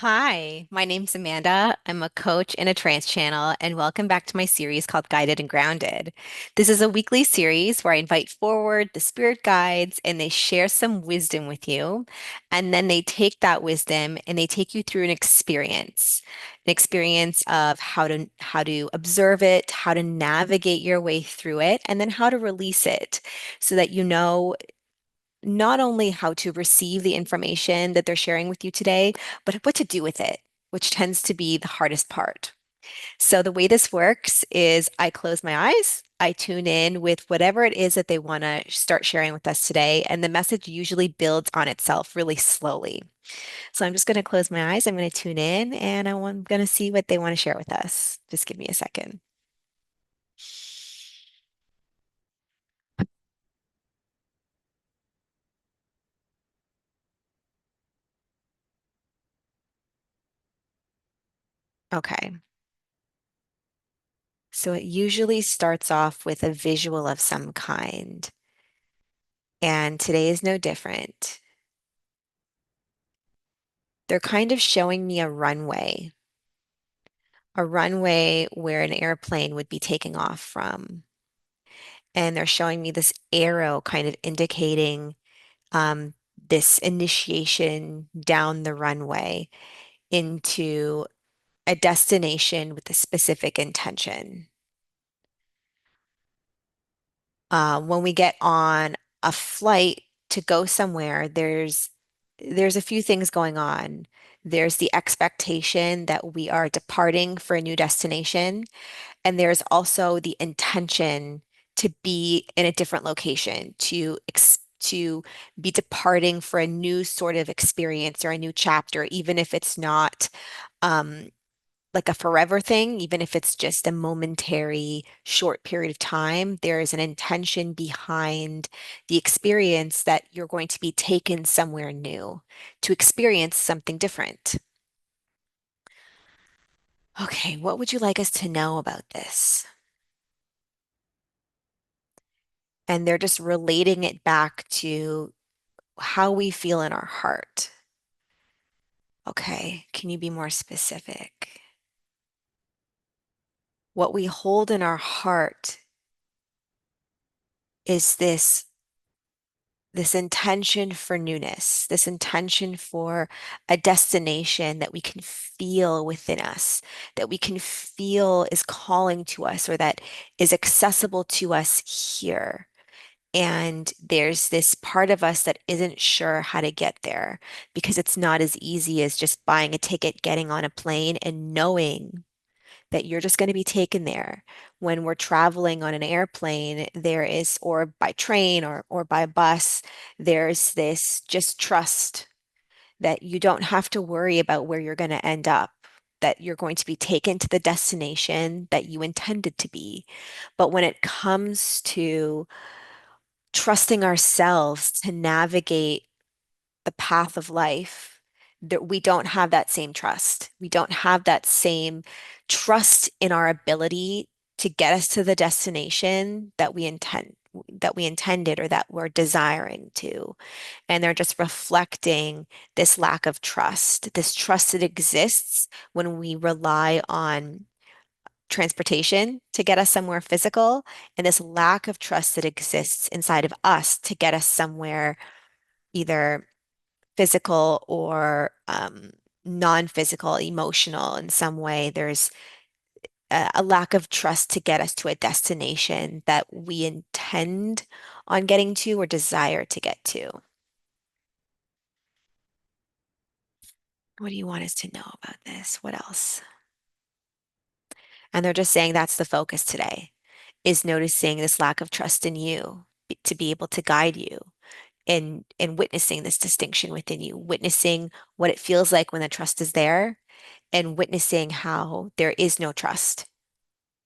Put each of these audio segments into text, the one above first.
Hi, my name's Amanda. I'm a coach in a trance channel, and welcome back to my series called Guided and Grounded. This is a weekly series where I invite forward the spirit guides and they share some wisdom with you. And then they take that wisdom and they take you through an experience of how to observe it, how to navigate your way through it, and then how to release it so that you know not only how to receive the information that they're sharing with you today, but what to do with it, which tends to be the hardest part. So, the way this works is I close my eyes, I tune in with whatever it is that they want to start sharing with us today, and the message usually builds on itself really slowly. So, I'm just going to close my eyes, I'm going to tune in, and I'm going to see what they want to share with us. Just give me a second. Okay. So, it usually starts off with a visual of some kind. And today is no different. They're kind of showing me a runway where an airplane would be taking off from. And they're showing me this arrow kind of indicating um, this initiation down the runway into a destination with a specific intention. When we get on a flight to go somewhere, there's a few things going on. There's the expectation that we are departing for a new destination, and there's also the intention to be in a different location, to be departing for a new sort of experience or a new chapter, even if it's not um, like a forever thing, even if it's just a momentary short period of time, there is an intention behind the experience that you're going to be taken somewhere new to experience something different. Okay, what would you like us to know about this? And they're just relating it back to how we feel in our heart. Okay, can you be more specific? What we hold in our heart is this intention for newness, this intention for a destination that we can feel within us, that we can feel is calling to us or that is accessible to us here. And there's this part of us that isn't sure how to get there because it's not as easy as just buying a ticket, getting on a plane, and knowing that you're just going to be taken there. When we're traveling on an airplane, there is, or by train or by bus, there's this just trust that you don't have to worry about where you're going to end up, that you're going to be taken to the destination that you intended to be. But when it comes to trusting ourselves to navigate the path of life, that we don't have that same trust. We don't have that same trust in our ability to get us to the destination that we intended or that we're desiring to. And they're just reflecting this lack of trust, this trust that exists when we rely on transportation to get us somewhere physical, and this lack of trust that exists inside of us to get us somewhere either physical or non-physical, emotional in some way. There's a lack of trust to get us to a destination that we intend on getting to or desire to get to. What do you want us to know about this? What else? And they're just saying that's the focus today, is noticing this lack of trust in you to be able to guide you and witnessing this distinction within you, witnessing what it feels like when the trust is there and witnessing how there is no trust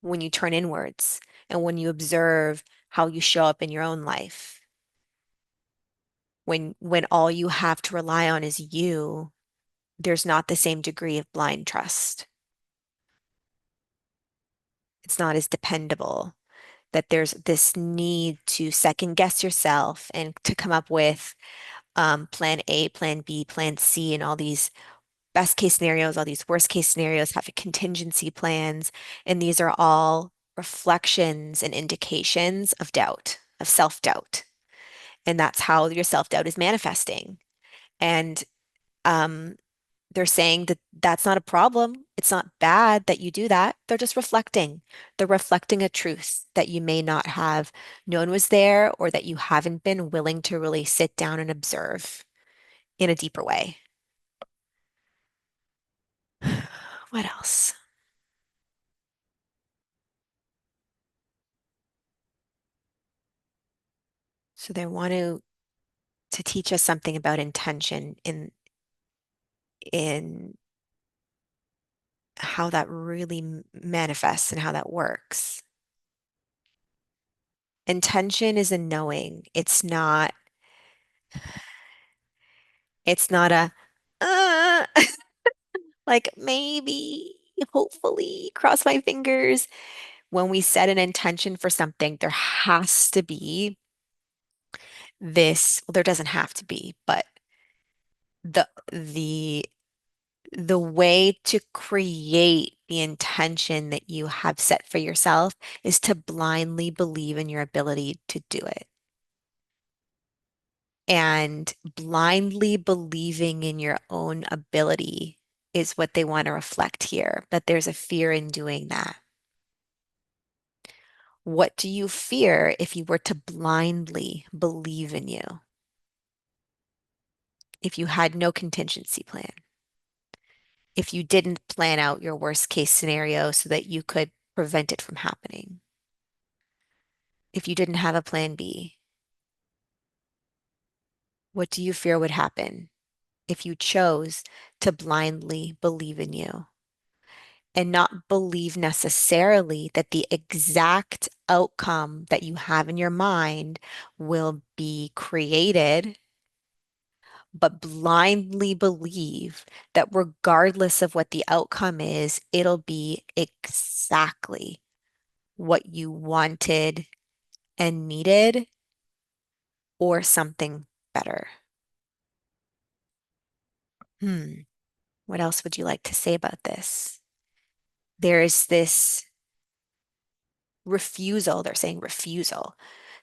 when you turn inwards and when you observe how you show up in your own life. When all you have to rely on is you, there's not the same degree of blind trust. It's not as dependable, that there's this need to second guess yourself and to come up with plan A, plan B, plan C, and all these best case scenarios, all these worst case scenarios, having contingency plans. And these are all reflections and indications of doubt, of self-doubt. And that's how your self-doubt is manifesting. And um, they're saying that that's not a problem. It's not bad that you do that. They're just reflecting. They're reflecting a truth that you may not have known was there or that you haven't been willing to really sit down and observe in a deeper way. What else? So they want to teach us something about intention in how that really manifests and how that works. Intention is a knowing. It's not a uh, like maybe, hopefully, cross my fingers. When we set an intention for something, there has to be this, well, there doesn't have to be, but the the way to create the intention that you have set for yourself is to blindly believe in your ability to do it. And blindly believing in your own ability is what they want to reflect here. But there's a fear in doing that. What do you fear if you were to blindly believe in you? If you had no contingency plan? If you didn't plan out your worst case scenario so that you could prevent it from happening? If you didn't have a plan B, what do you fear would happen if you chose to blindly believe in you and not believe necessarily that the exact outcome that you have in your mind will be created, but blindly believe that regardless of what the outcome is, it'll be exactly what you wanted and needed or something better? Hmm. What else would you like to say about this? There is this refusal, they're saying refusal,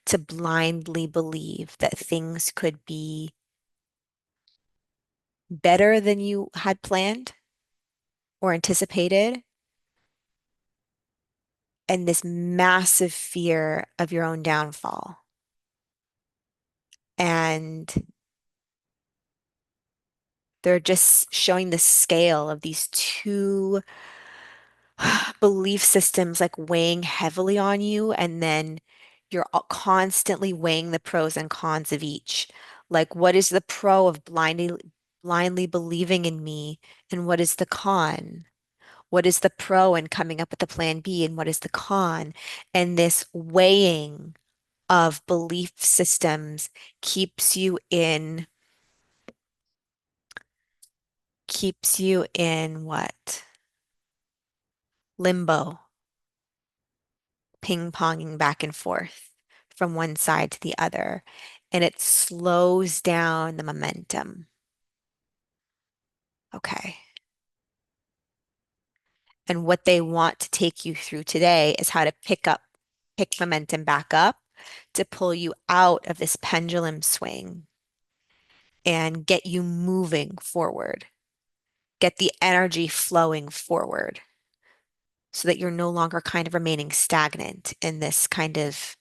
to blindly believe that things could be better than you had planned or anticipated, and this massive fear of your own downfall. And they're just showing the scale of these two belief systems like weighing heavily on you, and then you're constantly weighing the pros and cons of each. Like, what is the pro of blindly believing in me, and what is the con? What is the pro in coming up with a plan B, and what is the con? And this weighing of belief systems keeps you in what? Limbo, ping-ponging back and forth from one side to the other, and it slows down the momentum. Okay. And what they want to take you through today is how to pick momentum back up to pull you out of this pendulum swing and get you moving forward, get the energy flowing forward so that you're no longer kind of remaining stagnant in this kind of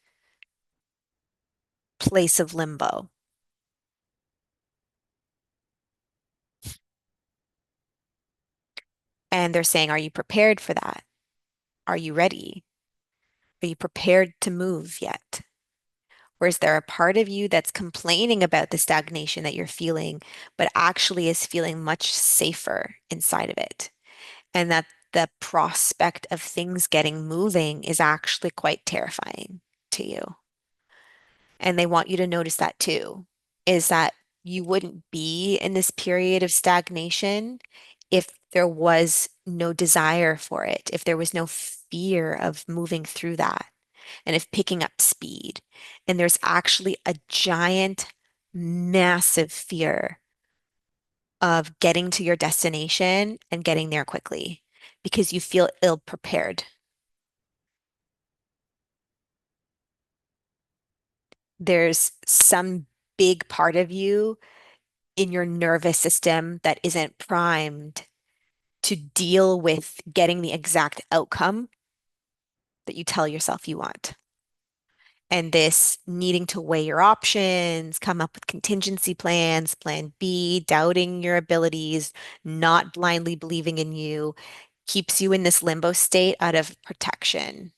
place of limbo. And they're saying, are you prepared for that? Are you ready? Are you prepared to move yet? Or is there a part of you that's complaining about the stagnation that you're feeling, but actually is feeling much safer inside of it? And that the prospect of things getting moving is actually quite terrifying to you. And they want you to notice that too, is that you wouldn't be in this period of stagnation if there was no desire for it, if there was no fear of moving through that and of picking up speed. And there's actually a giant, massive fear of getting to your destination and getting there quickly because you feel ill prepared. There's some big part of you in your nervous system that isn't primed to deal with getting the exact outcome that you tell yourself you want. And this needing to weigh your options, come up with contingency plans, plan B, doubting your abilities, not blindly believing in you, keeps you in this limbo state out of protection.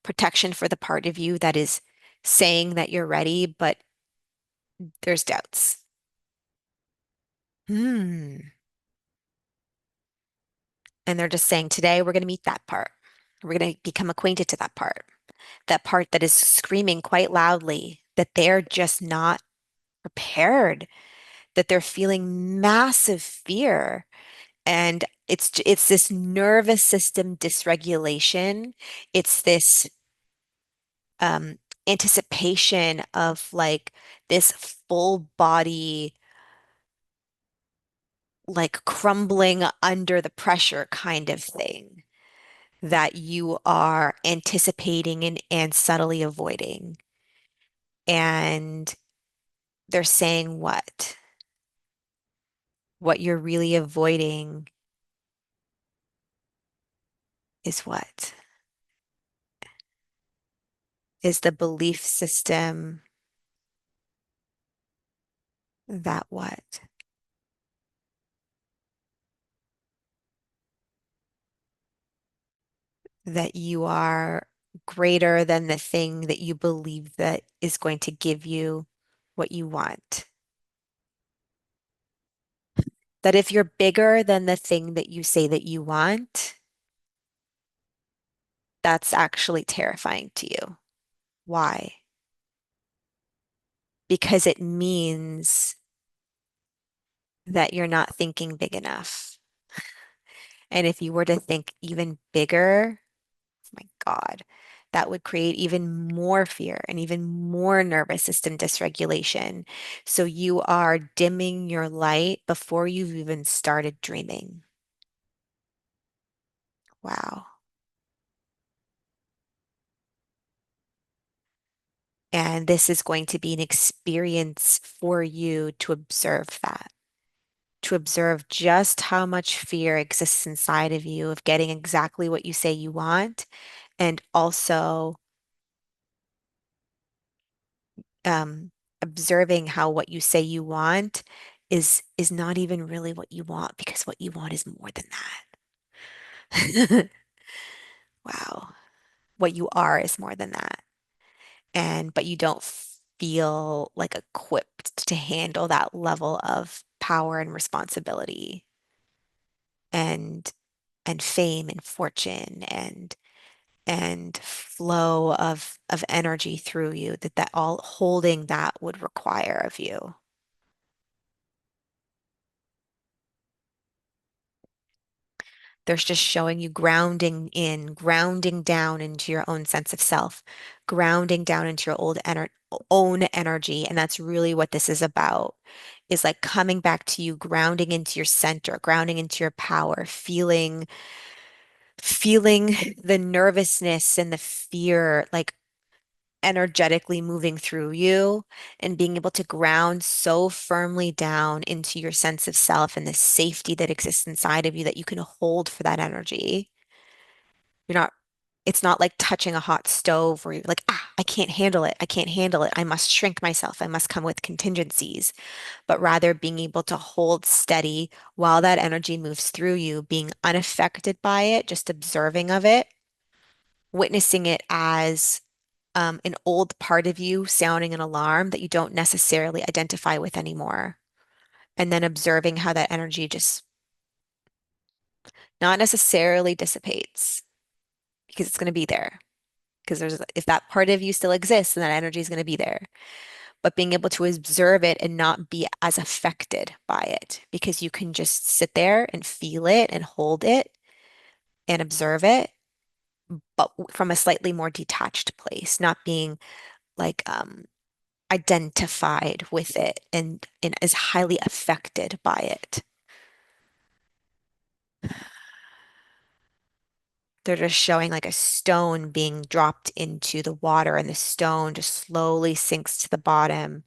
Protection for the part of you that is saying that you're ready, but there's doubts. Hmm. And they're just saying, today we're going to meet that part. We're going to become acquainted to that part that is screaming quite loudly that they're just not prepared, that they're feeling massive fear. And it's this nervous system dysregulation. It's this um, anticipation of like this full body, like crumbling under the pressure kind of thing that you are anticipating and subtly avoiding. And they're saying what? What you're really avoiding is what? Is the belief system that what? That you are greater than the thing that you believe that is going to give you what you want. That if you're bigger than the thing that you say that you want, that's actually terrifying to you. Why? Because it means that you're not thinking big enough. And if you were to think even bigger, my God, that would create even more fear and even more nervous system dysregulation. So you are dimming your light before you've even started dreaming. Wow. And this is going to be an experience for you to observe that, to observe just how much fear exists inside of you of getting exactly what you say you want, and also um, observing how what you say you want is not even really what you want because what you want is more than that. Wow. What you are is more than that. And but you don't feel like equipped to handle that level of power and responsibility and fame and fortune and flow of energy through you that all holding that would require of you. There's just showing you grounding in, grounding down into your own sense of self, grounding down into your own energy. And that's really what this is about, is like coming back to you, grounding into your center, grounding into your power, feeling the nervousness and the fear like energetically moving through you and being able to ground so firmly down into your sense of self and the safety that exists inside of you that you can hold for that energy. You're not, it's not like touching a hot stove where you're like, ah, I can't handle it. I can't handle it. I must shrink myself. I must come with contingencies, but rather being able to hold steady while that energy moves through you, being unaffected by it, just observing of it, witnessing it as an old part of you sounding an alarm that you don't necessarily identify with anymore. And then observing how that energy just not necessarily dissipates because it's going to be there. Because there's, if that part of you still exists, then that energy is going to be there. But being able to observe it and not be as affected by it because you can just sit there and feel it and hold it and observe it, but from a slightly more detached place, not being like identified with it and is highly affected by it. They're just showing like a stone being dropped into the water, and the stone just slowly sinks to the bottom,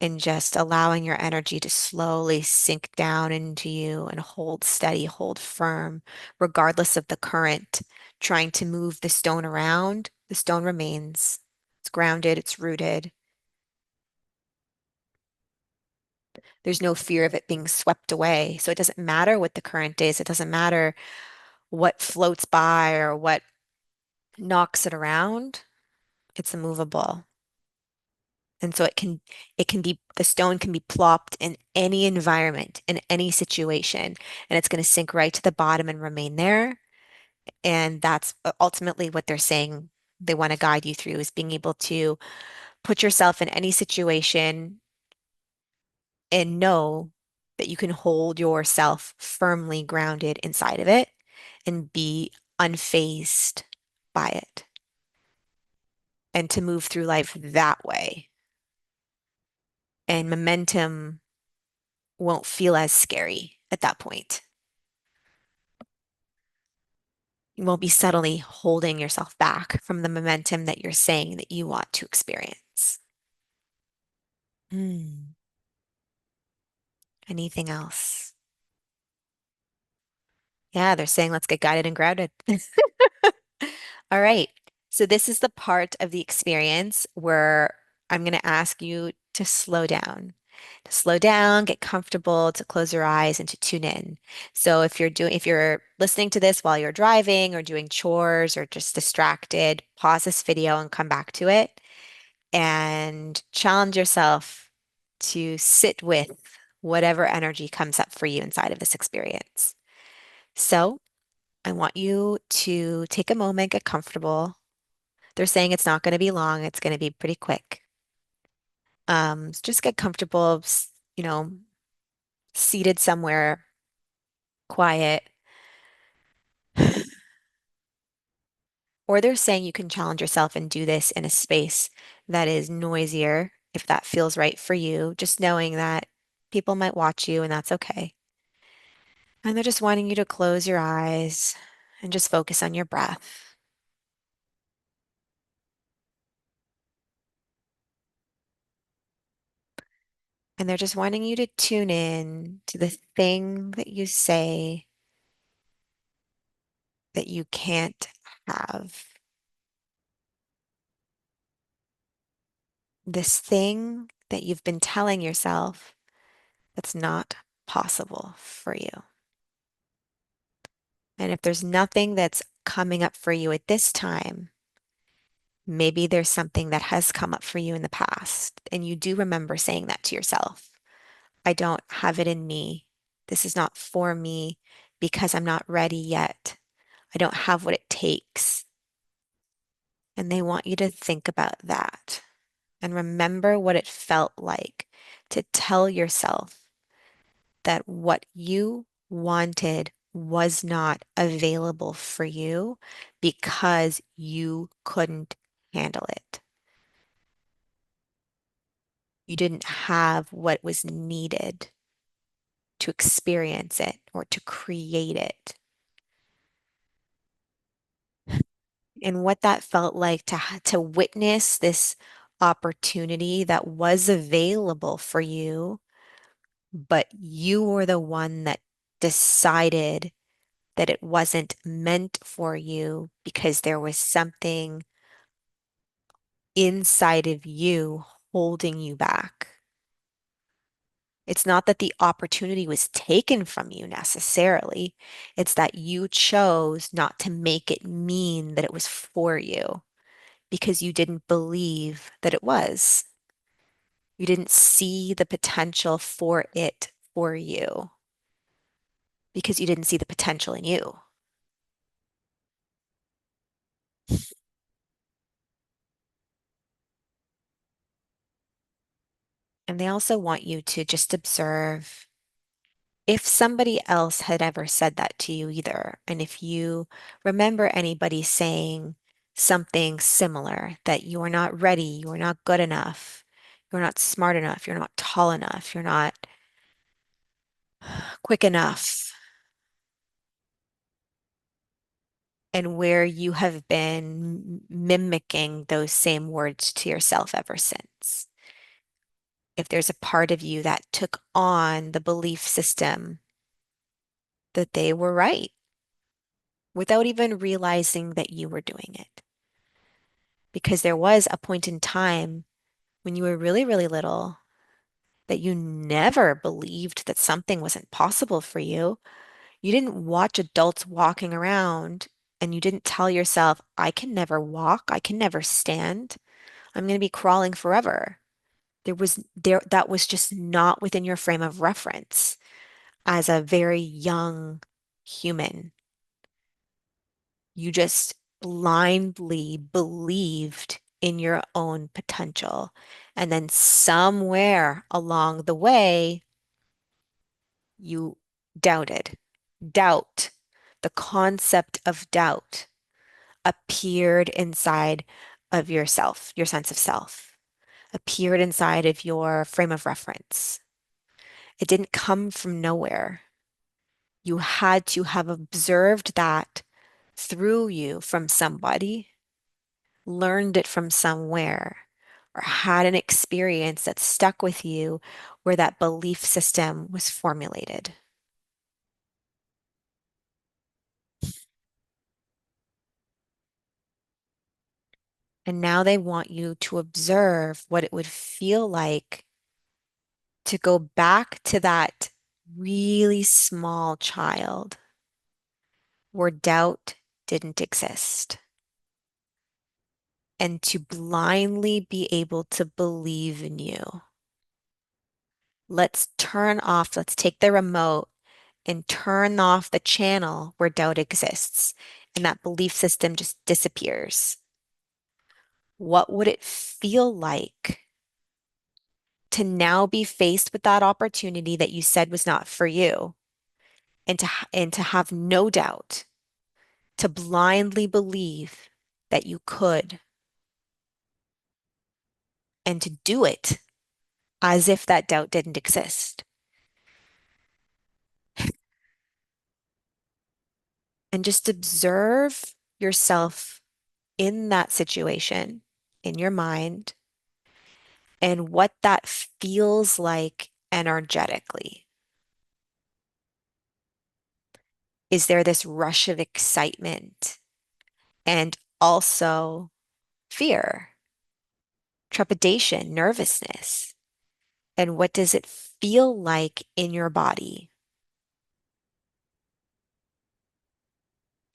and just allowing your energy to slowly sink down into you and hold steady, hold firm, regardless of the current trying to move the stone around. The stone remains. It's grounded, it's rooted. There's no fear of it being swept away. So it doesn't matter what the current is. It doesn't matter what floats by or what knocks it around. It's immovable. And so it can be the stone can be plopped in any environment, in any situation, and it's going to sink right to the bottom and remain there. And that's ultimately what they're saying they want to guide you through is being able to put yourself in any situation and know that you can hold yourself firmly grounded inside of it and be unfazed by it and to move through life that way. And momentum won't feel as scary at that point. You won't be subtly holding yourself back from the momentum that you're saying that you want to experience. Hmm. Anything else? Yeah, they're saying let's get guided and grounded. All right. So this is the part of the experience where I'm going to ask you to slow down. To slow down, get comfortable, to close your eyes and to tune in. So if you're listening to this while you're driving or doing chores or just distracted, pause this video and come back to it and challenge yourself to sit with whatever energy comes up for you inside of this experience. So I want you to take a moment, get comfortable. They're saying it's not going to be long, it's going to be pretty quick. So just get comfortable, you know, seated somewhere quiet. Or they're saying you can challenge yourself and do this in a space that is noisier, if that feels right for you, just knowing that people might watch you and that's okay. And they're just wanting you to close your eyes and just focus on your breath. And they're just wanting you to tune in to the thing that you say that you can't have. This thing that you've been telling yourself that's not possible for you. And if there's nothing that's coming up for you at this time, maybe there's something that has come up for you in the past. And you do remember saying that to yourself. I don't have it in me. This is not for me because I'm not ready yet. I don't have what it takes. And they want you to think about that and remember what it felt like to tell yourself that what you wanted was not available for you because you couldn't handle it. You didn't have what was needed to experience it or to create it. And what that felt like to witness this opportunity that was available for you, but you were the one that decided that it wasn't meant for you because there was something inside of you holding you back. It's not that the opportunity was taken from you necessarily. It's that you chose not to make it mean that it was for you because you didn't believe that it was. You didn't see the potential for it for you because you didn't see the potential in you. And they also want you to just observe if somebody else had ever said that to you either. And if you remember anybody saying something similar, that you are not ready, you are not good enough, you're not smart enough, you're not tall enough, you're not quick enough, and where you have been mimicking those same words to yourself ever since. If there's a part of you that took on the belief system that they were right without even realizing that you were doing it. Because there was a point in time when you were really, really little that you never believed that something wasn't possible for you. You didn't watch adults walking around and you didn't tell yourself, I can never walk, I can never stand, I'm going to be crawling forever. That was just not within your frame of reference as a very young human. You just blindly believed in your own potential. And then somewhere along the way, you doubted. Doubt, the concept of doubt appeared inside of yourself, your sense of self, appeared inside of your frame of reference. It didn't come from nowhere. You had to have observed that through you from somebody, learned it from somewhere, or had an experience that stuck with you where that belief system was formulated. And now they want you to observe what it would feel like to go back to that really small child where doubt didn't exist and to blindly be able to believe in you. Let's take the remote and turn off the channel where doubt exists and that belief system just disappears. What would it feel like to now be faced with that opportunity that you said was not for you and to have no doubt, to blindly believe that you could and to do it as if that doubt didn't exist. And just observe yourself in that situation in your mind and what that feels like energetically. Is there this rush of excitement and also fear, trepidation, nervousness? And what does it feel like in your body?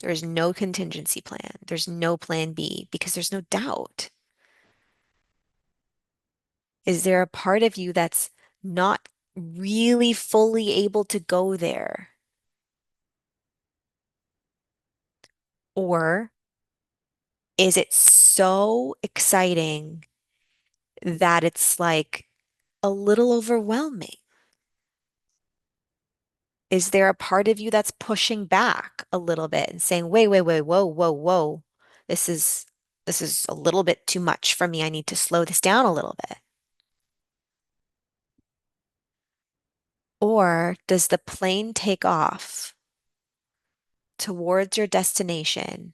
There's no contingency plan. There's no plan B because there's no doubt. Is there a part of you that's not really fully able to go there? Or is it so exciting that it's like a little overwhelming? Is there a part of you that's pushing back a little bit and saying, wait, wait, wait, whoa, whoa, whoa. This is this is a little bit too much for me. I need to slow this down a little bit. Or does the plane take off towards your destination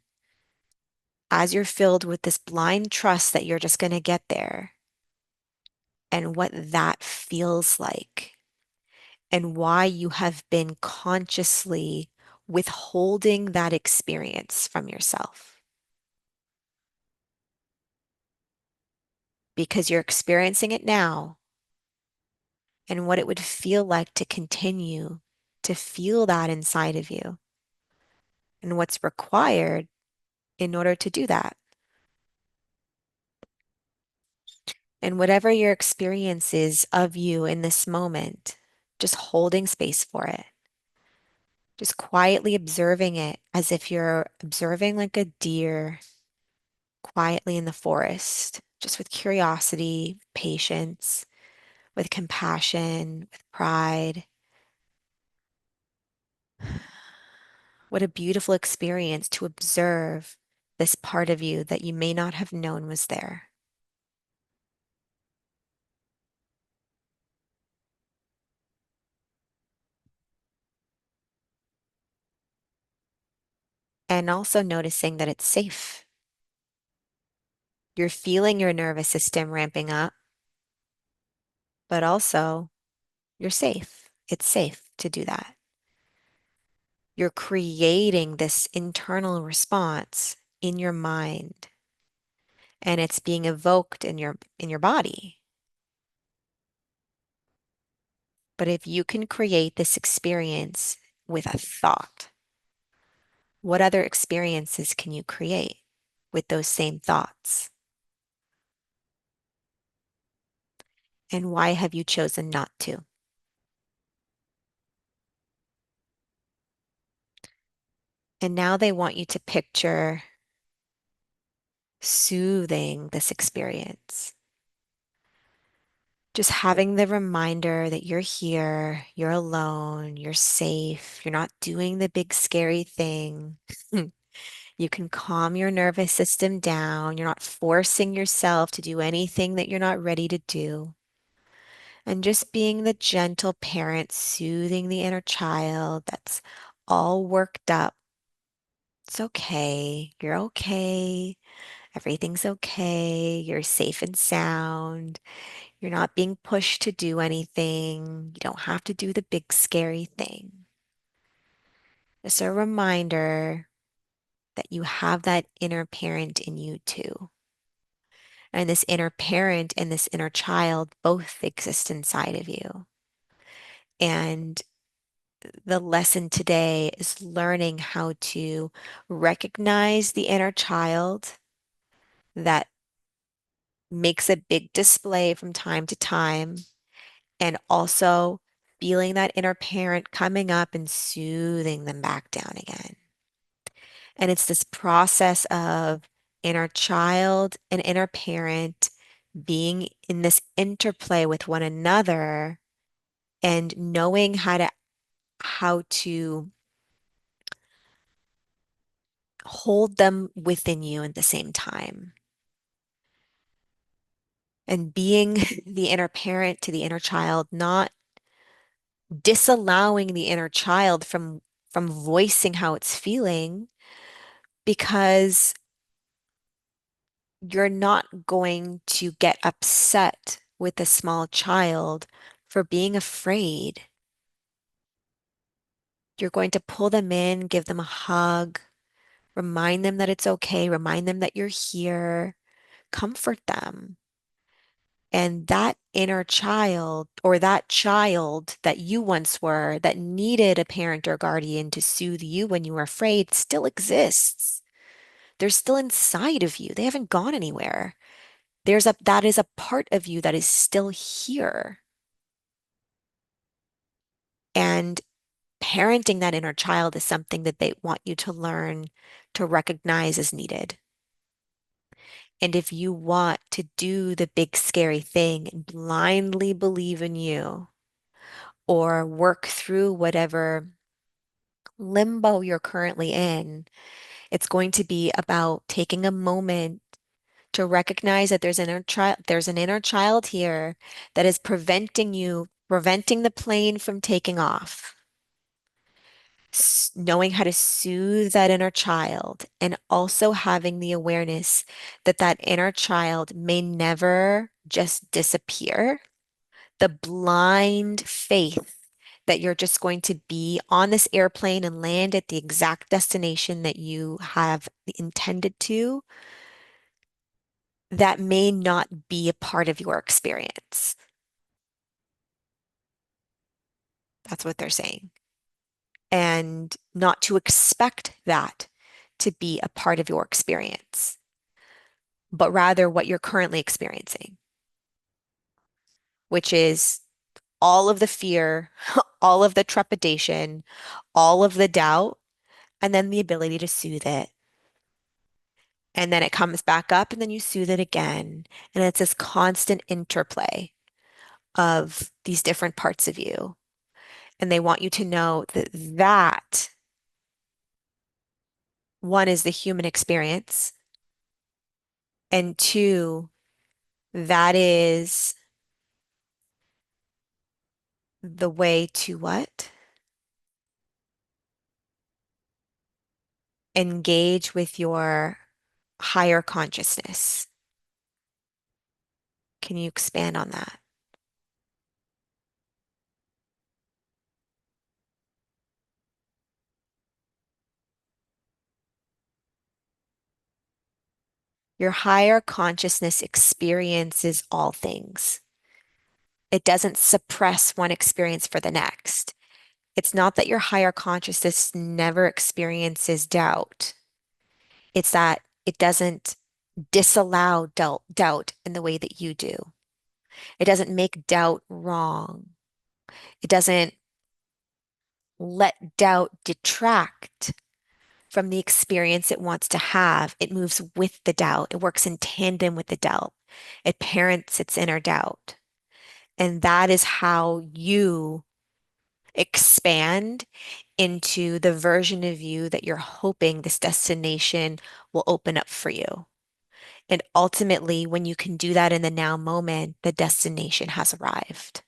as you're filled with this blind trust that you're just going to get there and what that feels like and why you have been consciously withholding that experience from yourself? Because you're experiencing it now and what it would feel like to continue to feel that inside of you and what's required in order to do that. And whatever your experience is of you in this moment, just holding space for it, just quietly observing it as if you're observing like a deer quietly in the forest, just with curiosity, patience, with compassion, with pride. What a beautiful experience to observe this part of you that you may not have known was there. And also noticing that it's safe. You're feeling your nervous system ramping up, but also you're safe. It's safe to do that. You're creating this internal response in your mind and it's being evoked in your body. But if you can create this experience with a thought, what other experiences can you create with those same thoughts? And why have you chosen not to? And now they want you to picture soothing this experience. Just having the reminder that you're here, you're alone, you're safe, you're not doing the big scary thing. You can calm your nervous system down. You're not forcing yourself to do anything that you're not ready to do. And just being the gentle parent, soothing the inner child that's all worked up. It's okay. You're okay. Everything's okay. You're safe and sound. You're not being pushed to do anything. You don't have to do the big scary thing. It's a reminder that you have that inner parent in you too. And this inner parent and this inner child both exist inside of you. And the lesson today is learning how to recognize the inner child that makes a big display from time to time, and also feeling that inner parent coming up and soothing them back down again. And it's this process of inner child and inner parent being in this interplay with one another and knowing how to hold them within you at the same time. And being the inner parent to the inner child, not disallowing the inner child from voicing how it's feeling, because you're not going to get upset with a small child for being afraid. You're going to pull them in, give them a hug, remind them that it's okay, remind them that you're here, comfort them. And that inner child, or that child that you once were that needed a parent or guardian to soothe you when you were afraid, still exists. They're still inside of you. They haven't gone anywhere. That is a part of you that is still here. And parenting that inner child is something that they want you to learn to recognize as needed. And if you want to do the big scary thing and blindly believe in you, or work through whatever limbo you're currently in, it's going to be about taking a moment to recognize that there's an inner child here that is preventing the plane from taking off. Knowing how to soothe that inner child and also having the awareness that that inner child may never just disappear. The blind faith that you're just going to be on this airplane and land at the exact destination that you have intended to, that may not be a part of your experience. That's what they're saying. And not to expect that to be a part of your experience, but rather what you're currently experiencing, which is all of the fear, all of the trepidation, all of the doubt, and then the ability to soothe it. And then it comes back up, and then you soothe it again. And it's this constant interplay of these different parts of you. And they want you to know that that One is the human experience, and two, that is the way to what? Engage with your higher consciousness. Can you expand on that? Your higher consciousness experiences all things. It doesn't suppress one experience for the next. It's not that your higher consciousness never experiences doubt. It's that it doesn't disallow doubt in the way that you do. It doesn't make doubt wrong. It doesn't let doubt detract from the experience it wants to have. It moves with the doubt. It works in tandem with the doubt. It parents its inner doubt. And that is how you expand into the version of you that you're hoping this destination will open up for you. And ultimately, when you can do that in the now moment, the destination has arrived.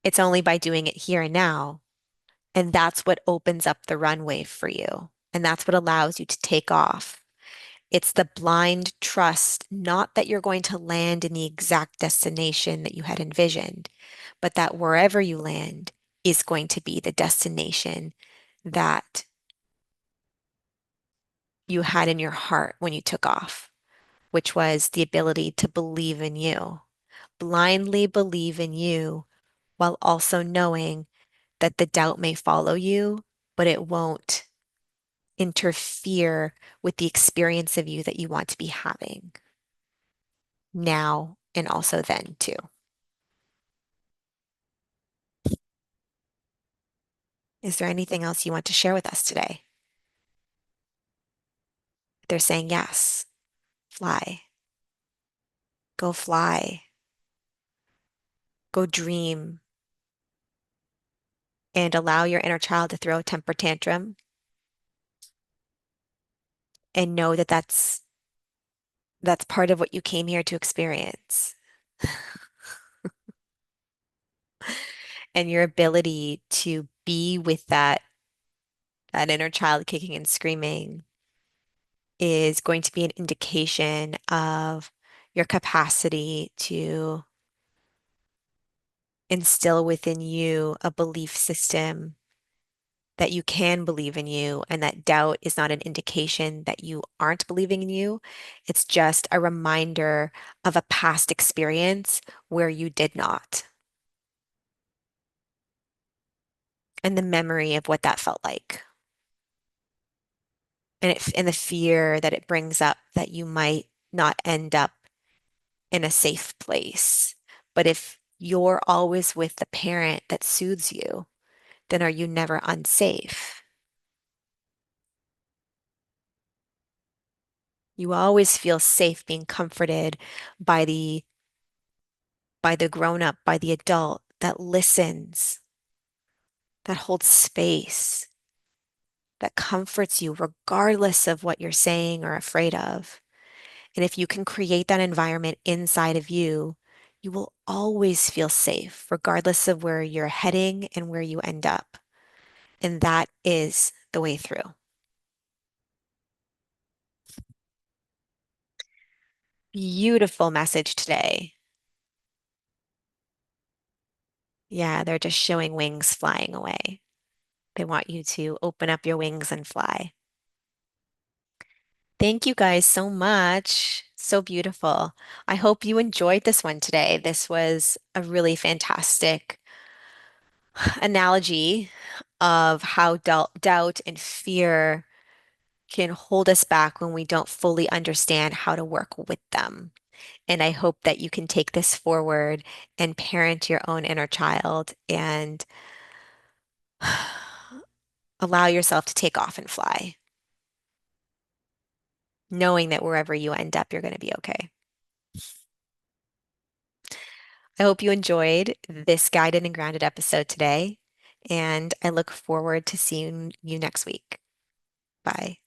It's only by doing it here and now. And that's what opens up the runway for you. And that's what allows you to take off. It's the blind trust, not that you're going to land in the exact destination that you had envisioned, but that wherever you land is going to be the destination that you had in your heart when you took off, which was the ability to believe in you, blindly believe in you while also knowing that the doubt may follow you, but it won't interfere with the experience of you that you want to be having now and also then too. Is there anything else you want to share with us today? They're saying yes, fly, go fly, go dream, and allow your inner child to throw a temper tantrum and know that that's part of what you came here to experience. And your ability to be with that inner child kicking and screaming is going to be an indication of your capacity to instill within you a belief system that you can believe in you and that doubt is not an indication that you aren't believing in you. It's just a reminder of a past experience where you did not and the memory of what that felt like. And the fear that it brings up that you might not end up in a safe place. But if you're always with the parent that soothes you, then are you never unsafe? You always feel safe being comforted by the grown up, by the adult that listens, that holds space, that comforts you regardless of what you're saying or afraid of. And if you can create that environment inside of you, you will always feel safe, regardless of where you're heading and where you end up. And that is the way through. Beautiful message today. Yeah, they're just showing wings flying away. They want you to open up your wings and fly. Thank you guys so much. So beautiful. I hope you enjoyed this one today. This was a really fantastic analogy of how doubt and fear can hold us back when we don't fully understand how to work with them. And I hope that you can take this forward and parent your own inner child and allow yourself to take off and fly, knowing that wherever you end up, you're going to be okay. I hope you enjoyed this guided and grounded episode today. And I look forward to seeing you next week. Bye.